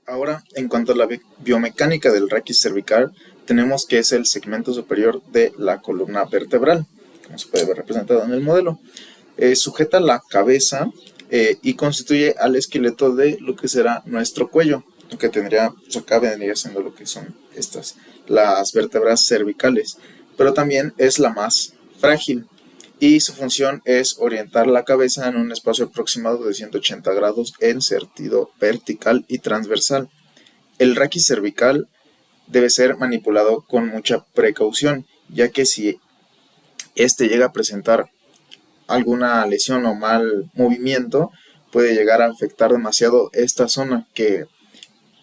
Ahora, en cuanto a la biomecánica del raquis cervical, tenemos que es el segmento superior de la columna vertebral, como se puede ver representado en el modelo. Sujeta la cabeza y constituye al esqueleto de lo que será nuestro cuello, lo que tendría, pues acá vendría siendo lo que son las vértebras cervicales, pero también es la más frágil y su función es orientar la cabeza en un espacio aproximado de 180 grados en sentido vertical y transversal. El raquis cervical debe ser manipulado con mucha precaución, ya que si este llega a presentar alguna lesión o mal movimiento, puede llegar a afectar demasiado esta zona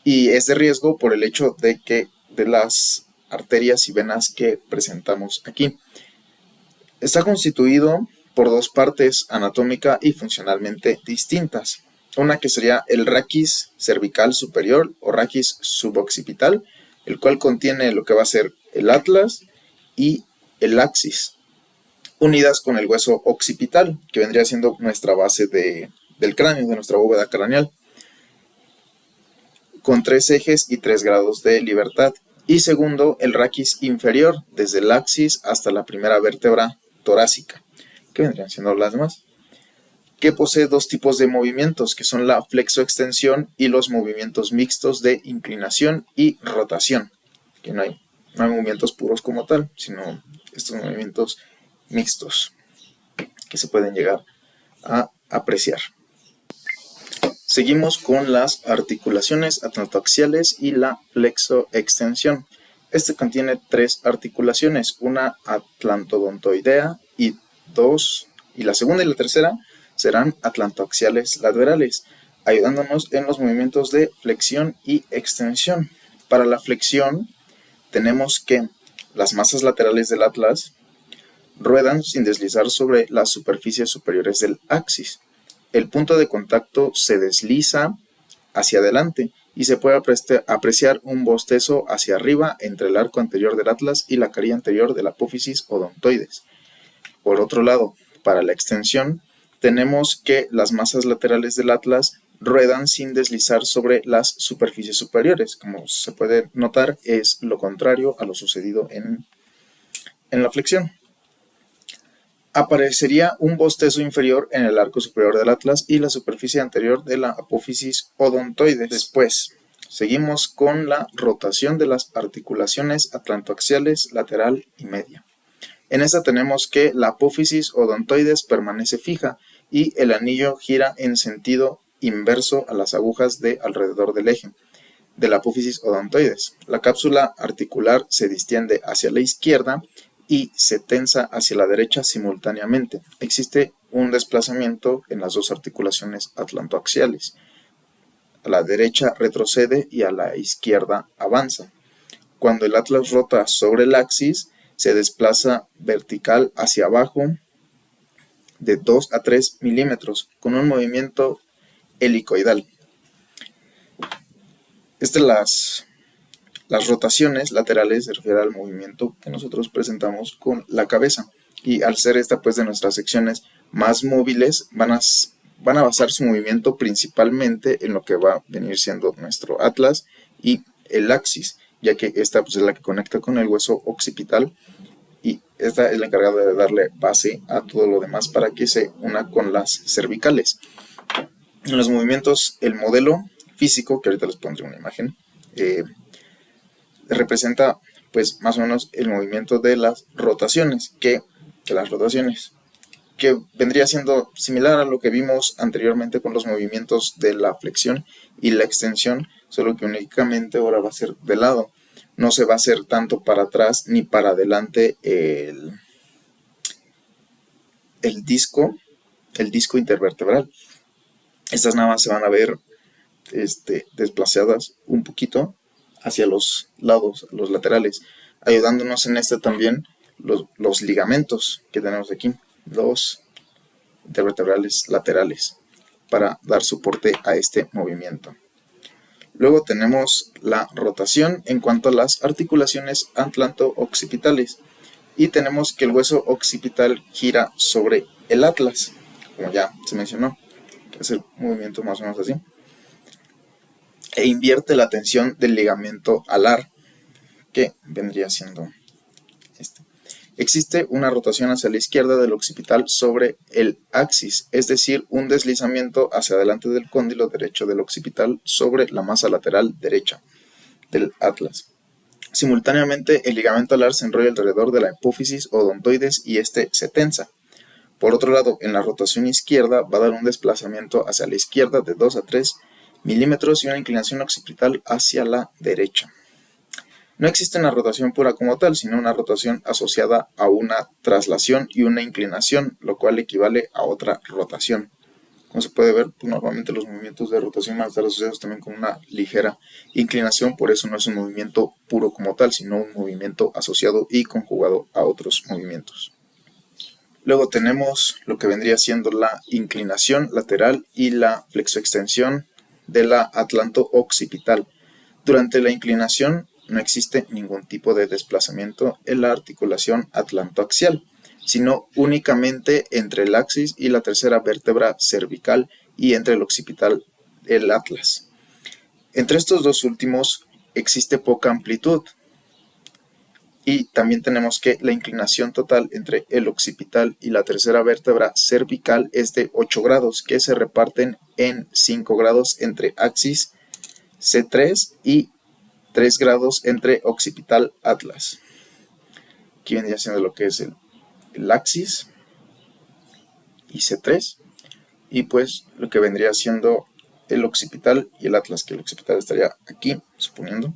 y es de riesgo por el hecho de las arterias y venas que presentamos aquí. Está constituido por dos partes anatómica y funcionalmente distintas. Una que sería el raquis cervical superior o raquis suboccipital, el cual contiene lo que va a ser el atlas y el axis, unidas con el hueso occipital, que vendría siendo nuestra base del cráneo, de nuestra bóveda craneal, con 3 ejes y 3 grados de libertad. Y segundo, el raquis inferior, desde el axis hasta la primera vértebra torácica, que vendrían siendo las demás, que posee dos tipos de movimientos, que son la flexoextensión y los movimientos mixtos de inclinación y rotación, que no hay movimientos puros como tal, sino estos movimientos mixtos que se pueden llegar a apreciar. Seguimos con las articulaciones atlantoaxiales y la flexoextensión. Este contiene 3 articulaciones, una atlantodontoidea y la segunda y la tercera serán atlantoaxiales laterales, ayudándonos en los movimientos de flexión y extensión. Para la flexión tenemos que las masas laterales del atlas ruedan sin deslizar sobre las superficies superiores del axis. El punto de contacto se desliza hacia adelante y se puede apreciar un bostezo hacia arriba entre el arco anterior del atlas y la carilla anterior de la apófisis odontoides. Por otro lado, para la extensión, tenemos que las masas laterales del atlas ruedan sin deslizar sobre las superficies superiores. Como se puede notar, es lo contrario a lo sucedido en la flexión. Aparecería un bostezo inferior en el arco superior del atlas y la superficie anterior de la apófisis odontoides. Después, seguimos con la rotación de las articulaciones atlantoaxiales lateral y media. En esta tenemos que la apófisis odontoides permanece fija y el anillo gira en sentido inverso a las agujas de alrededor del eje de la apófisis odontoides. La cápsula articular se distiende hacia la izquierda y se tensa hacia la derecha simultáneamente. Existe un desplazamiento en las dos articulaciones atlantoaxiales. A la derecha retrocede y a la izquierda avanza. Cuando el atlas rota sobre el axis, se desplaza vertical hacia abajo de 2 a 3 milímetros con un movimiento helicoidal. Las rotaciones laterales se refieren al movimiento que nosotros presentamos con la cabeza, y al ser esta pues de nuestras secciones más móviles van a basar su movimiento principalmente en lo que va a venir siendo nuestro atlas y el axis, ya que esta pues es la que conecta con el hueso occipital y esta es la encargada de darle base a todo lo demás para que se una con las cervicales. En los movimientos, el modelo físico, que ahorita les pondré una imagen, representa pues más o menos el movimiento de las rotaciones, que vendría siendo similar a lo que vimos anteriormente con los movimientos de la flexión y la extensión, solo que únicamente ahora va a ser de lado. No se va a hacer tanto para atrás ni para adelante el disco intervertebral. Estas nada más se van a ver desplazadas un poquito hacia los lados, los laterales, ayudándonos en también los ligamentos que tenemos aquí, los intervertebrales laterales, para dar soporte a este movimiento. Luego tenemos la rotación en cuanto a las articulaciones atlanto-occipitales, y tenemos que el hueso occipital gira sobre el atlas, como ya se mencionó, que es el movimiento más o menos así. e invierte la tensión del ligamento alar, que vendría siendo este. Existe una rotación hacia la izquierda del occipital sobre el axis, es decir, un deslizamiento hacia adelante del cóndilo derecho del occipital sobre la masa lateral derecha del atlas. Simultáneamente, el ligamento alar se enrolla alrededor de la hipófisis odontoides y este se tensa. Por otro lado, en la rotación izquierda va a dar un desplazamiento hacia la izquierda de 2 a 3 milímetros y una inclinación occipital hacia la derecha. No existe una rotación pura como tal, sino una rotación asociada a una traslación y una inclinación, lo cual equivale a otra rotación. Como se puede ver, pues normalmente los movimientos de rotación van a estar asociados también con una ligera inclinación, por eso no es un movimiento puro como tal, sino un movimiento asociado y conjugado a otros movimientos. Luego tenemos lo que vendría siendo la inclinación lateral y la flexoextensión de la atlanto-occipital. Durante la inclinación no existe ningún tipo de desplazamiento en la articulación atlantoaxial, sino únicamente entre el axis y la tercera vértebra cervical y entre el occipital, el atlas. Entre estos dos últimos existe poca amplitud, y también tenemos que la inclinación total entre el occipital y la tercera vértebra cervical es de 8 grados, que se reparten en 5 grados entre axis C3 y 3 grados entre occipital atlas. Aquí vendría siendo lo que es el axis y C3, y pues lo que vendría siendo el occipital y el atlas, que el occipital estaría aquí, suponiendo.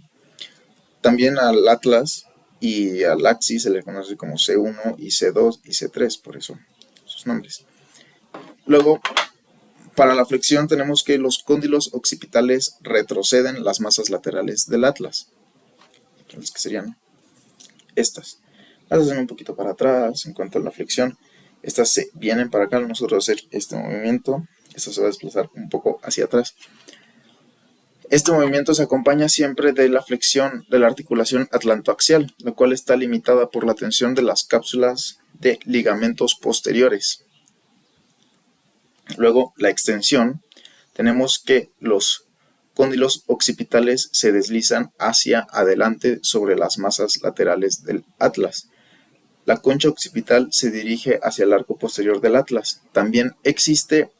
También al atlas y al axis se le conoce como C1 y C2 y C3, por eso sus nombres. Luego, para la flexión tenemos que los cóndilos occipitales retroceden las masas laterales del atlas, que serían estas. Las hacen un poquito para atrás en cuanto a la flexión. Estas se vienen para acá al nosotros hacer este movimiento. Esto se va a desplazar un poco hacia atrás. Este movimiento se acompaña siempre de la flexión de la articulación atlantoaxial, la cual está limitada por la tensión de las cápsulas de ligamentos posteriores. Luego, la extensión, tenemos que los cóndilos occipitales se deslizan hacia adelante sobre las masas laterales del atlas. La concha occipital se dirige hacia el arco posterior del atlas. También existe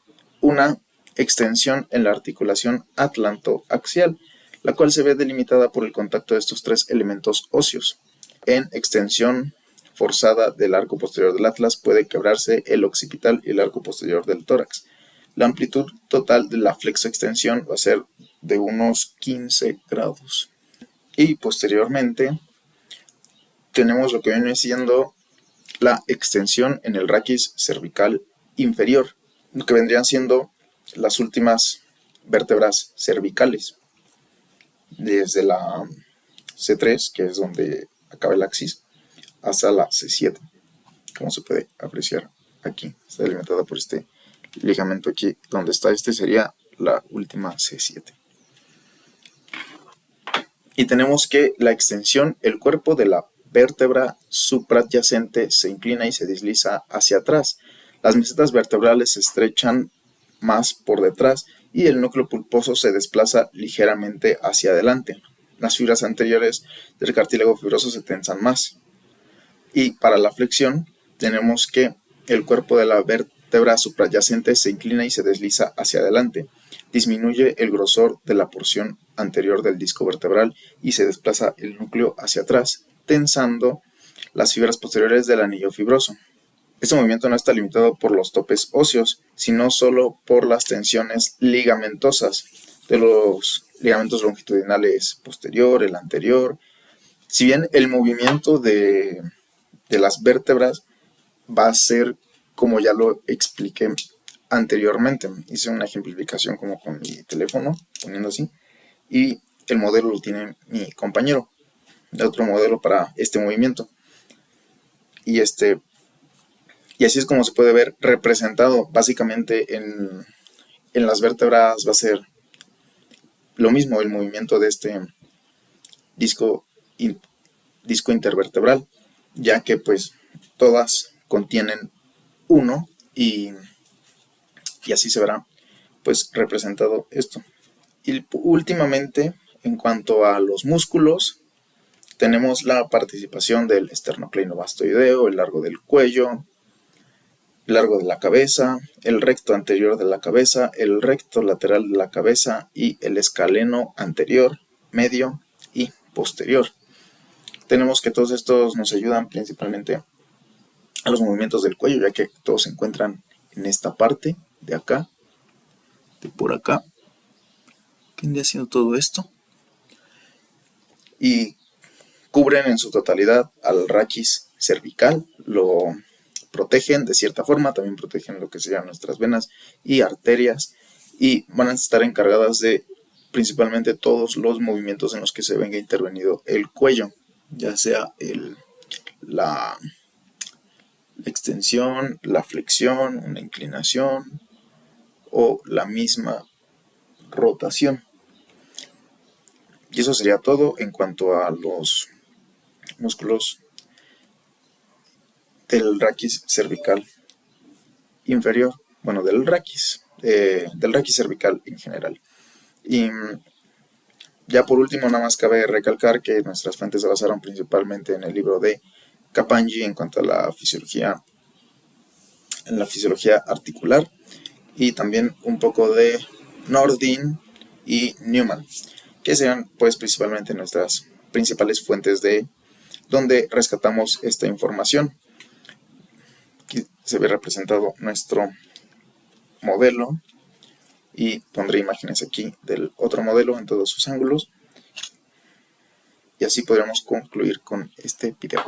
una extensión en la articulación atlantoaxial, la cual se ve delimitada por el contacto de estos tres elementos óseos. En extensión forzada del arco posterior del atlas puede quebrarse el occipital y el arco posterior del tórax. La amplitud total de la flexoextensión va a ser de unos 15 grados. Y posteriormente tenemos lo que viene siendo la extensión en el raquis cervical inferior, lo que vendrían siendo las últimas vértebras cervicales, desde la C3, que es donde acaba el axis, hasta la C7, como se puede apreciar aquí, está delimitada por este ligamento aquí, donde está este sería la última C7. Y tenemos que la extensión, el cuerpo de la vértebra supradyacente se inclina y se desliza hacia atrás. Las mesetas vertebrales se estrechan más por detrás y el núcleo pulposo se desplaza ligeramente hacia adelante. Las fibras anteriores del cartílago fibroso se tensan más. Y para la flexión tenemos que el cuerpo de la vértebra supradyacente se inclina y se desliza hacia adelante. Disminuye el grosor de la porción anterior del disco vertebral y se desplaza el núcleo hacia atrás, tensando las fibras posteriores del anillo fibroso. Este movimiento no está limitado por los topes óseos, sino solo por las tensiones ligamentosas de los ligamentos longitudinales posterior, el anterior. Si bien el movimiento de las vértebras va a ser como ya lo expliqué anteriormente. Hice una ejemplificación como con mi teléfono, poniendo así, y el modelo lo tiene mi compañero, de otro modelo para este movimiento. Y así es como se puede ver representado. Básicamente en las vértebras va a ser lo mismo el movimiento de este disco intervertebral, ya que pues todas contienen uno y así se verá pues representado esto. Y últimamente, en cuanto a los músculos, tenemos la participación del esternocleidomastoideo, el largo del cuello, el largo de la cabeza, el recto anterior de la cabeza, el recto lateral de la cabeza y el escaleno anterior, medio y posterior. Tenemos que todos estos nos ayudan principalmente a los movimientos del cuello, ya que todos se encuentran en esta parte de acá, de por acá, que viene haciendo todo esto, y cubren en su totalidad al raquis cervical, lo protegen de cierta forma, también protegen lo que serían nuestras venas y arterias, y van a estar encargadas de principalmente todos los movimientos en los que se venga intervenido el cuello, ya sea la extensión, la flexión, una inclinación o la misma rotación. Y eso sería todo en cuanto a los músculos del raquis cervical inferior, bueno, del raquis cervical en general. Y ya por último, nada más cabe recalcar que nuestras fuentes se basaron principalmente en el libro de Kapanji en cuanto a la fisiología articular, y también un poco de Nordin y Newman, que sean pues principalmente nuestras principales fuentes de donde rescatamos esta información. Aquí se ve representado nuestro modelo y pondré imágenes aquí del otro modelo en todos sus ángulos, y así podremos concluir con este video.